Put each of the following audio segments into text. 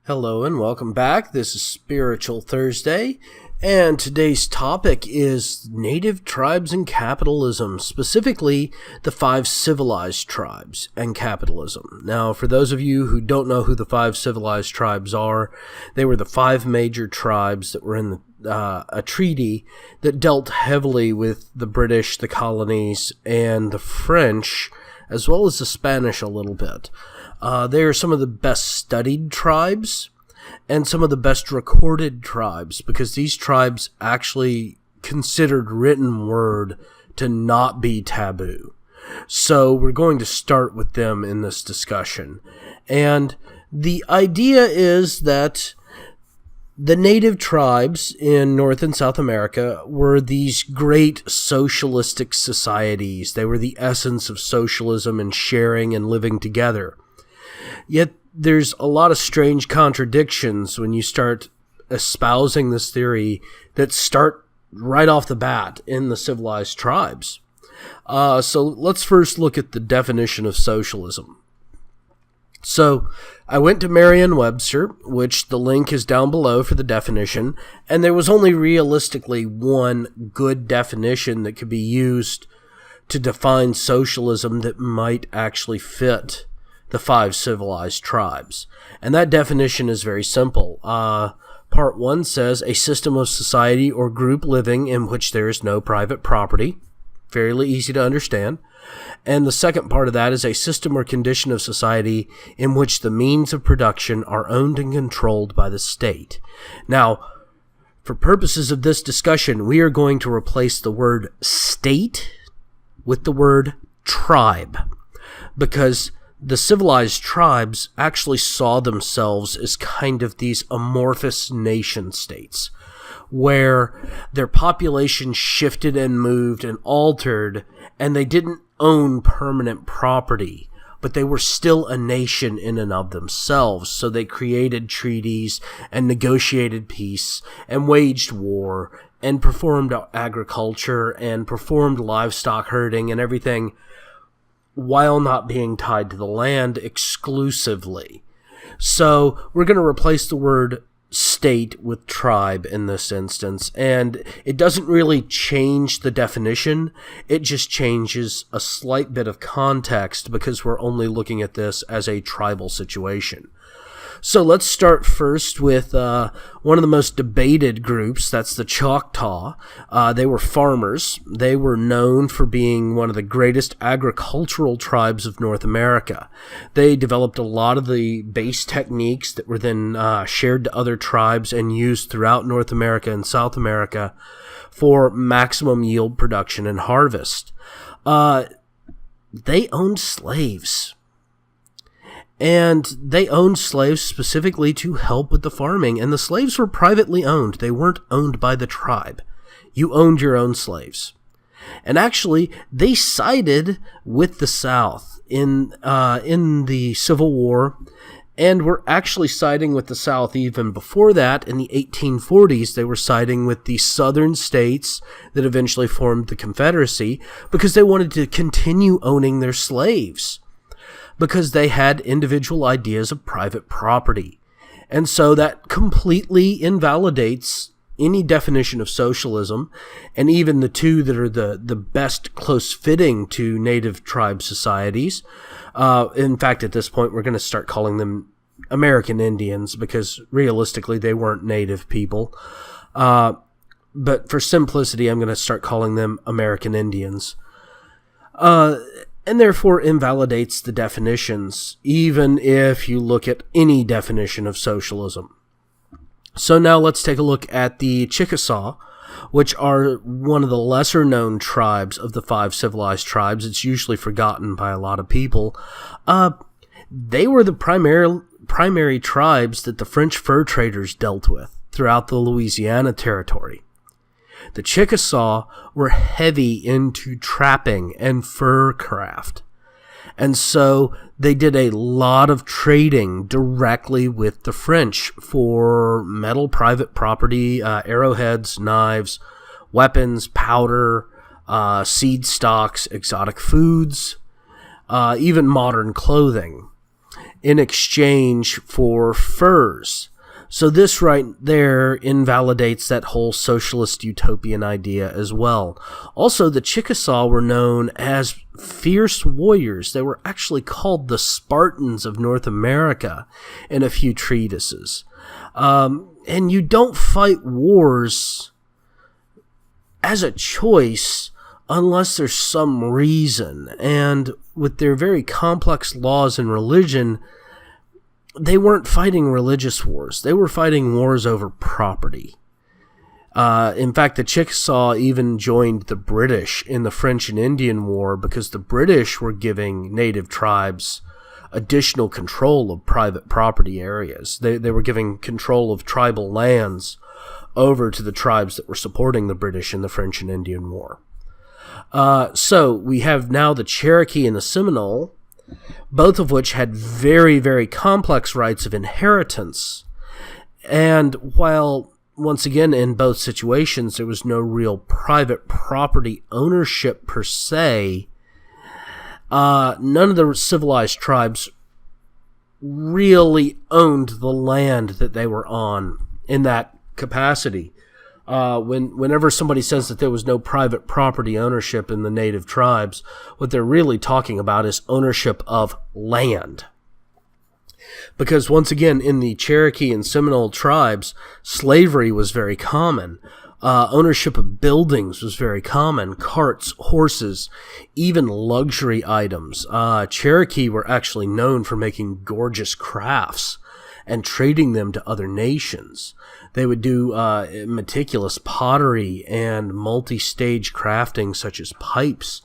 Hello and welcome back. This is Spiritual Thursday, and today's topic is native tribes and capitalism, specifically the five civilized tribes and capitalism. Now, for those of you who don't know who the five civilized tribes are, they were the five major tribes that were in a treaty that dealt heavily with the British, the colonies, and the French, as well as the Spanish a little bit. They are some of the best studied tribes and some of the best recorded tribes because these tribes actually considered written word to not be taboo. So we're going to start with them in this discussion. And the idea is that the native tribes in North and South America were these great socialistic societies. They were the essence of socialism and sharing and living together. Yet there's a lot of strange contradictions when you start espousing this theory that start right off the bat in the civilized tribes. So let's first look at the definition of socialism. So I went to Merriam-Webster, which the link is down below for the definition, and there was only realistically one good definition that could be used to define socialism that might actually fit the five civilized tribes. And that definition is very simple. Part 1 says a system of society or group living in which there is no private property. Fairly easy to understand. And the second part of that is a system or condition of society in which the means of production are owned and controlled by the state. Now, for purposes of this discussion, we are going to replace the word state with the word tribe, because the civilized tribes actually saw themselves as kind of these amorphous nation states where their population shifted and moved and altered, and they didn't own permanent property, but they were still a nation in and of themselves. So they created treaties and negotiated peace and waged war and performed agriculture and performed livestock herding and everything, while not being tied to the land exclusively. So we're going to replace the word state with tribe in this instance, and it doesn't really change the definition. It just changes a slight bit of context because we're only looking at this as a tribal situation. So let's start first with one of the most debated groups. That's the Choctaw. They were farmers. They were known for being one of the greatest agricultural tribes of North America. They developed a lot of the base techniques that were then shared to other tribes and used throughout North America and South America for maximum yield production and harvest. They owned slaves. And they owned slaves specifically to help with the farming. And the slaves were privately owned. They weren't owned by the tribe. You owned your own slaves. And actually, they sided with the South in the Civil War, and were actually siding with the South even before that. In the 1840s, they were siding with the southern states that eventually formed the Confederacy because they wanted to continue owning their slaves, because they had individual ideas of private property. And so that completely invalidates any definition of socialism, and even the two that are the best close fitting to native tribe societies. In fact, at this point, we're going to start calling them American Indians, because realistically, they weren't native people. But for simplicity, I'm going to start calling them American Indians. And therefore invalidates the definitions, even if you look at any definition of socialism. So now let's take a look at the Chickasaw, which are one of the lesser-known tribes of the five civilized tribes. It's usually forgotten by a lot of people. They were the primary tribes that the French fur traders dealt with throughout the Louisiana Territory. The Chickasaw were heavy into trapping and fur craft. And so they did a lot of trading directly with the French for metal private property, arrowheads, knives, weapons, powder, seed stocks, exotic foods, even modern clothing. in exchange for furs. So this right there invalidates that whole socialist utopian idea as well. Also, the Chickasaw were known as fierce warriors. They were actually called the Spartans of North America in a few treatises. And you don't fight wars as a choice unless there's some reason. And with their very complex laws and religion, they weren't fighting religious wars. They were fighting wars over property. In fact, the Chickasaw even joined the British in the French and Indian War because the British were giving native tribes additional control of private property areas. They were giving control of tribal lands over to the tribes that were supporting the British in the French and Indian War. So we have now the Cherokee and the Seminole, both of which had very, very complex rights of inheritance. And while, once again, in both situations, there was no real private property ownership per se, none of the civilized tribes really owned the land that they were on in that capacity. Whenever somebody says that there was no private property ownership in the native tribes, what they're really talking about is ownership of land. Because once again, in the Cherokee and Seminole tribes, slavery was very common. Ownership of buildings was very common. Carts, horses, even luxury items. Cherokee were actually known for making gorgeous crafts and trading them to other nations. They would do meticulous pottery and multi-stage crafting, such as pipes,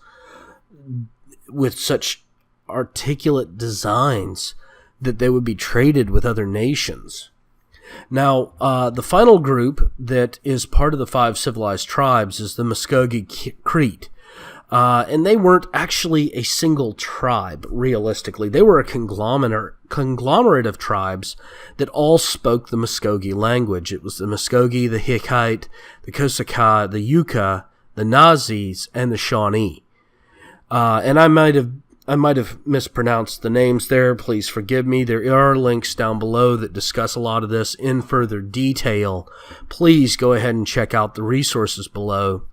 with such articulate designs that they would be traded with other nations. Now, the final group that is part of the 5 civilized tribes is the Muskogee Creek. And they weren't actually a single tribe, realistically. They were a conglomerate of tribes that all spoke the Muskogee language. It was the Muskogee, the Hittite, the Cosaca, the Yucca, the Nazis, and the Shawnee. And I might have mispronounced the names there. Please forgive me. There are links down below that discuss a lot of this in further detail. Please go ahead and check out the resources below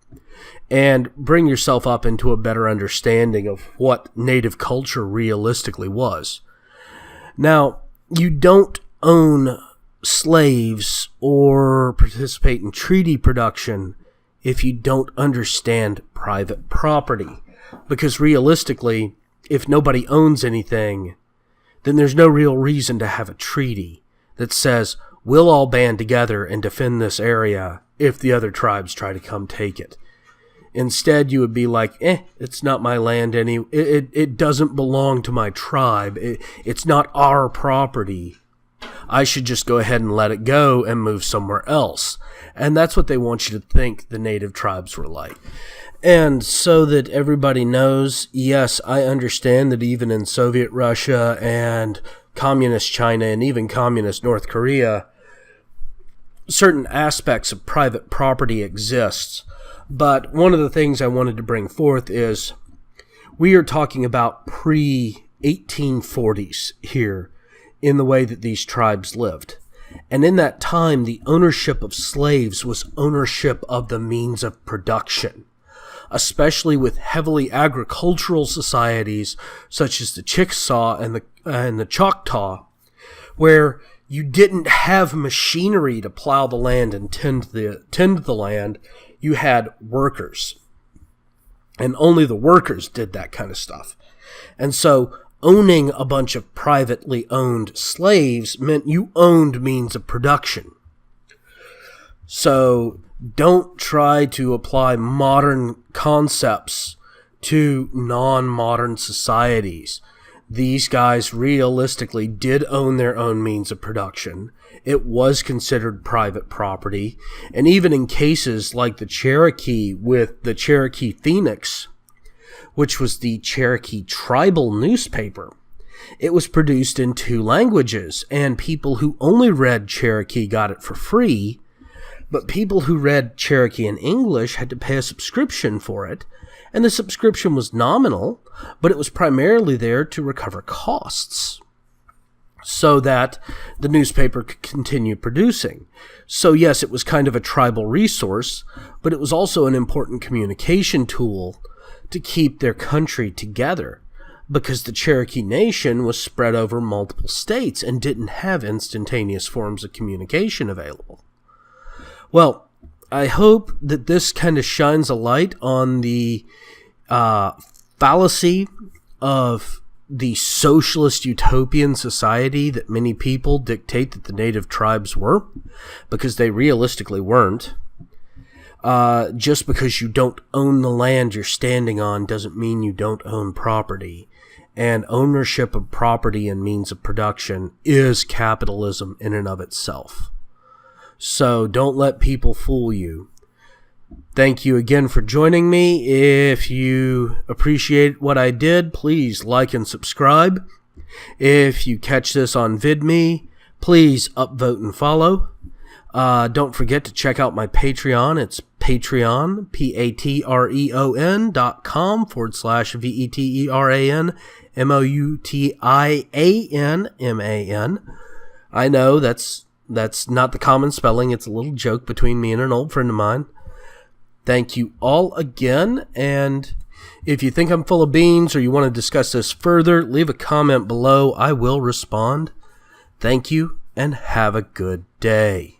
and bring yourself up into a better understanding of what native culture realistically was. Now, you don't own slaves or participate in treaty production if you don't understand private property. Because realistically, if nobody owns anything, then there's no real reason to have a treaty that says, we'll all band together and defend this area if the other tribes try to come take it. Instead, you would be like, it's not my land it doesn't belong to my tribe. It's not our property. I should just go ahead and let it go and move somewhere else. And that's what they want you to think the native tribes were like. And so that everybody knows, yes, I understand that even in Soviet Russia and communist China and even communist North Korea, certain aspects of private property exists. But one of the things I wanted to bring forth is we are talking about pre-1840s here in the way that these tribes lived. And in that time, the ownership of slaves was ownership of the means of production, especially with heavily agricultural societies such as the Chickasaw and the Choctaw, where you didn't have machinery to plow the land and tend the land. You had workers, and only the workers did that kind of stuff. And so owning a bunch of privately owned slaves meant you owned means of production. So don't try to apply modern concepts to non-modern societies. These guys realistically did own their own means of production. It was considered private property. And even in cases like the Cherokee with the Cherokee Phoenix, which was the Cherokee Tribal newspaper, it was produced in 2 languages, and people who only read Cherokee got it for free, but people who read Cherokee in English had to pay a subscription for it, and the subscription was nominal, but it was primarily there to recover costs. so that the newspaper could continue producing. So yes, it was kind of a tribal resource, but it was also an important communication tool to keep their country together, because the Cherokee Nation was spread over multiple states and didn't have instantaneous forms of communication available. Well, I hope that this kind of shines a light on the fallacy of the socialist utopian society that many people dictate that the native tribes were, because they realistically weren't. Just because you don't own the land you're standing on doesn't mean you don't own property. And ownership of property and means of production is capitalism in and of itself. So don't let people fool you. Thank you again for joining me. If you appreciate what I did, please like and subscribe. If you catch this on VidMe, please upvote and follow. Don't forget to check out my Patreon. It's Patreon, patreon.com/VETERANMOUTIANMAN. I know that's not the common spelling. It's a little joke between me and an old friend of mine. Thank you all again, and if you think I'm full of beans or you want to discuss this further, leave a comment below. I will respond. Thank you, and have a good day.